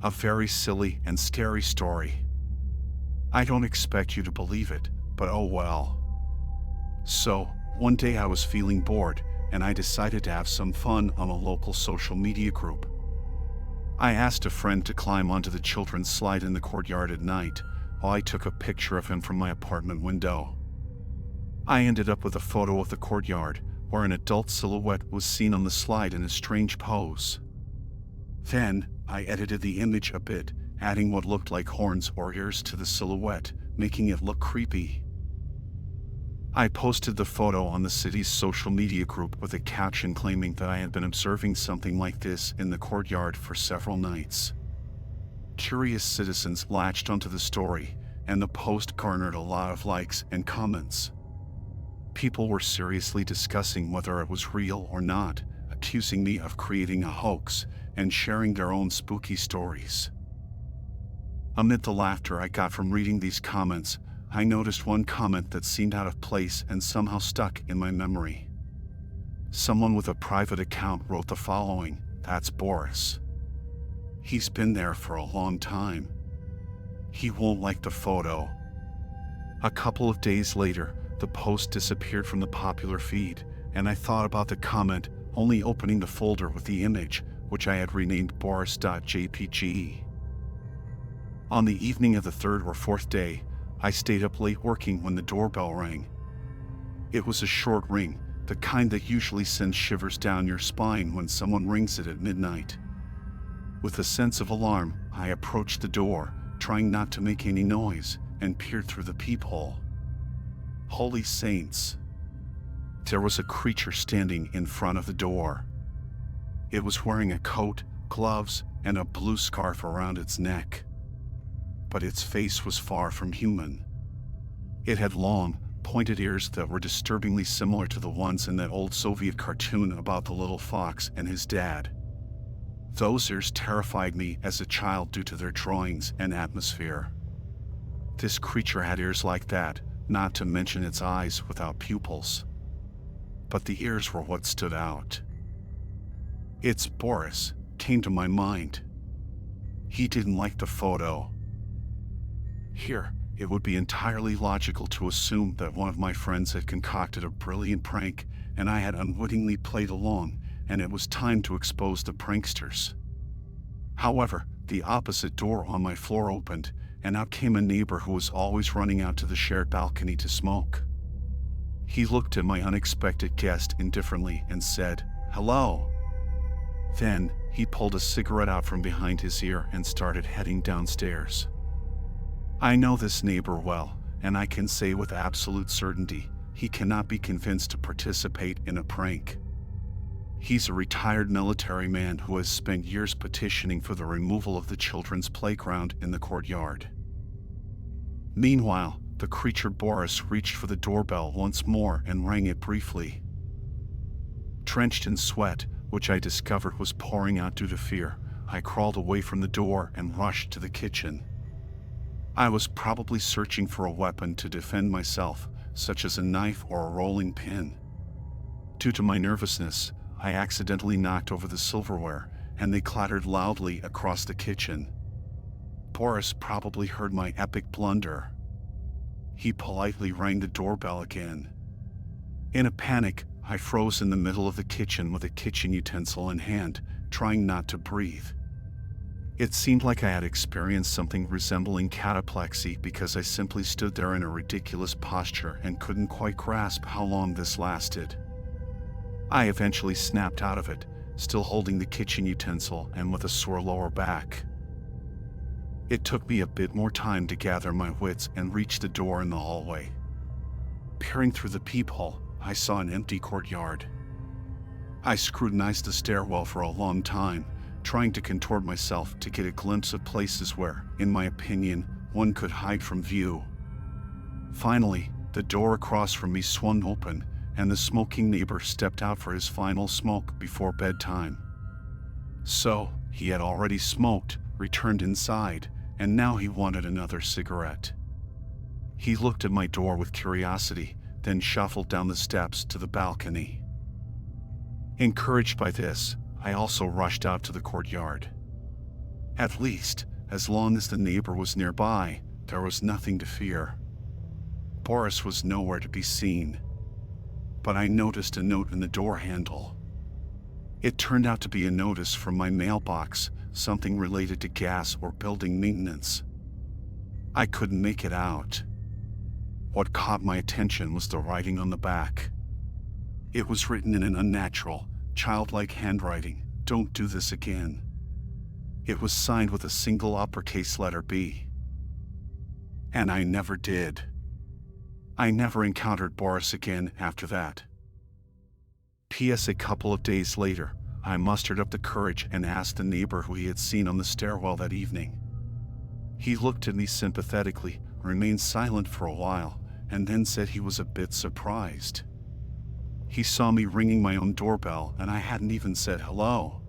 A very silly and scary story. I don't expect you to believe it, but oh well. So, one day I was feeling bored, and I decided to have some fun on a local social media group. I asked a friend to climb onto the children's slide in the courtyard at night, while I took a picture of him from my apartment window. I ended up with a photo of the courtyard, where an adult silhouette was seen on the slide in a strange pose. Then, I edited the image a bit, adding what looked like horns or ears to the silhouette, making it look creepy. I posted the photo on the city's social media group with a caption claiming that I had been observing something like this in the courtyard for several nights. Curious citizens latched onto the story, and the post garnered a lot of likes and comments. People were seriously discussing whether it was real or not, accusing me of creating a hoax, and sharing their own spooky stories. Amid the laughter I got from reading these comments, I noticed one comment that seemed out of place and somehow stuck in my memory. Someone with a private account wrote the following: "That's Boris. He's been there for a long time. He won't like the photo." A couple of days later, the post disappeared from the popular feed, and I thought about the comment, only opening the folder with the image, which I had renamed Boris.jpg. On the evening of the third or fourth day, I stayed up late working when the doorbell rang. It was a short ring, the kind that usually sends shivers down your spine when someone rings it at midnight. With a sense of alarm, I approached the door, trying not to make any noise, and peered through the peephole. Holy saints! There was a creature standing in front of the door. It was wearing a coat, gloves, and a blue scarf around its neck. But its face was far from human. It had long, pointed ears that were disturbingly similar to the ones in that old Soviet cartoon about the little fox and his dad. Those ears terrified me as a child due to their drawings and atmosphere. This creature had ears like that, not to mention its eyes without pupils. But the ears were what stood out. "It's Boris," came to my mind. He didn't like the photo. Here, it would be entirely logical to assume that one of my friends had concocted a brilliant prank, and I had unwittingly played along, and it was time to expose the pranksters. However, the opposite door on my floor opened, and out came a neighbor who was always running out to the shared balcony to smoke. He looked at my unexpected guest indifferently and said, "Hello." Then, he pulled a cigarette out from behind his ear and started heading downstairs. I know this neighbor well, and I can say with absolute certainty, he cannot be convinced to participate in a prank. He's a retired military man who has spent years petitioning for the removal of the children's playground in the courtyard. Meanwhile, the creature Boris reached for the doorbell once more and rang it briefly. Drenched in sweat, which I discovered was pouring out due to fear, I crawled away from the door and rushed to the kitchen. I was probably searching for a weapon to defend myself, such as a knife or a rolling pin. Due to my nervousness, I accidentally knocked over the silverware, and they clattered loudly across the kitchen. Boris probably heard my epic blunder. He politely rang the doorbell again. In a panic, I froze in the middle of the kitchen with a kitchen utensil in hand, trying not to breathe. It seemed like I had experienced something resembling cataplexy because I simply stood there in a ridiculous posture and couldn't quite grasp how long this lasted. I eventually snapped out of it, still holding the kitchen utensil and with a sore lower back. It took me a bit more time to gather my wits and reach the door in the hallway. Peering through the peephole, I saw an empty courtyard. I scrutinized the stairwell for a long time, trying to contort myself to get a glimpse of places where, in my opinion, one could hide from view. Finally, the door across from me swung open, and the smoking neighbor stepped out for his final smoke before bedtime. So, he had already smoked, returned inside, and now he wanted another cigarette. He looked at my door with curiosity, then shuffled down the steps to the balcony. Encouraged by this, I also rushed out to the courtyard. At least, as long as the neighbor was nearby, there was nothing to fear. Boris was nowhere to be seen. But I noticed a note in the door handle. It turned out to be a notice from my mailbox, something related to gas or building maintenance. I couldn't make it out. What caught my attention was the writing on the back. It was written in an unnatural, childlike handwriting, "Don't do this again." It was signed with a single uppercase letter B. And I never did. I never encountered Boris again after that. P.S. A couple of days later, I mustered up the courage and asked the neighbor who he had seen on the stairwell that evening. He looked at me sympathetically, remained silent for a while, and then said he was a bit surprised. He saw me ringing my own doorbell and I hadn't even said hello.